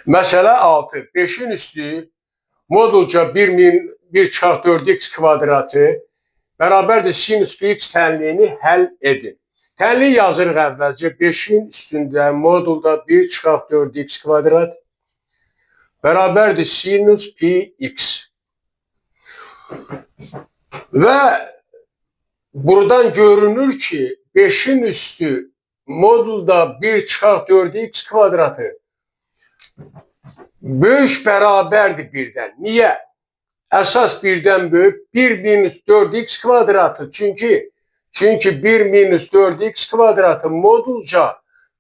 Məsələ 6. 5-in üstü modulca 1 kvadratı bərabərdir sinus x tənliyini həll edin. Tənliyi yazırıq əvvəlcə. 5-in üstündə modulda 1/4x kvadrat bərabərdir sinus pi x. Və buradan görünür ki, 5-in üstü modulda 1/4x kvadratı böyük bərabərdir 1-dən. Niyə? Əsas 1-dən böyük 1-4x kvadratı. Çünki 1-4x kvadratı modulca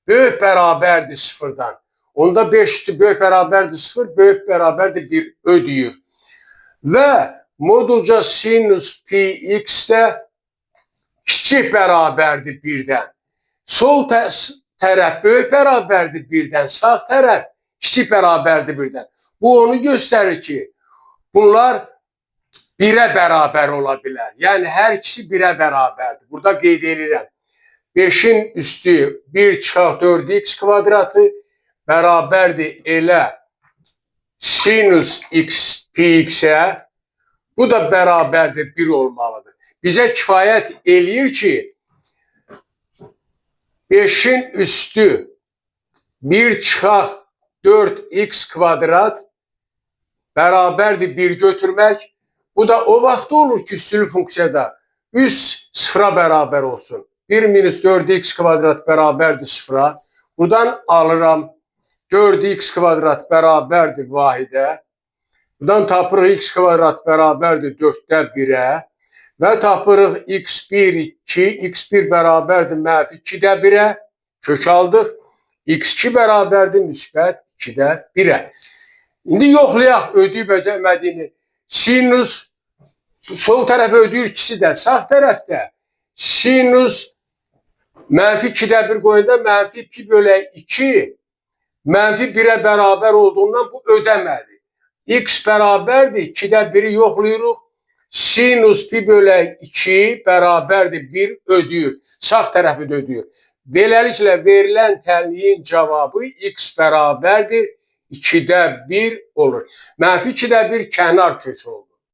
böyük bərabərdir 0-dan. Onda 5 böyük bərabərdir 0, böyük bərabərdir 1 ödəyir. Və modulca sinus pi x də kiçik bərabərdir 1-dən. Sol tərəf böyük bərabərdir 1-dən, sağ tərəf kiçik bərabərdir 1-dən. Bu onu göstərir ki, bunlar 1-ə bərabər ola bilər. Yəni, hər ikisi 1-ə bərabərdir. Burada qeyd edirəm. 5-in üstü 1/4x kvadratı bərabərdir elə sinus x pi x-ə. Bu da bərabərdir 1 olmalıdır. Bizə kifayət eləyir ki, 5-in üstü 1/4x kvadrat bərabərdir 1 götürmək. Bu da o vaxt olur ki, üstülü funksiyada üst sıfıra bərabər olsun. 1-4x kvadrat bərabərdir sıfıra. Buradan alıram 4x kvadrat bərabərdir vahidə. Buradan tapırıq x kvadrat bərabərdir 4-də 1-ə. Və tapırıq x1, 2, x1 bərabərdir mənfi 2-də 1-ə. Kök aldıq. x2 bərabərdir müsbət 2-də 1-ə. İndi yoxlayaq ödəyib ödəmədiyini. Sinus sol tərəfə ödəyir, ikisi də sağ tərəfdə. Sinus mənfi 2-də 1 qoyunda mənfi pi bölək 2 mənfi 1-ə bərabər olduğundan bu ödəmədi. X bərabərdir 2-də 1-i yoxlayırıq. Sinus pi bölək 2 bərabərdir 1 ödəyir. Sağ tərəfi də ödəyir. Beləliklə verilən tənliyin cavabı x bərabərdir 2-də 1 olur. Mənfi 2-də 1 kənar kökü olur.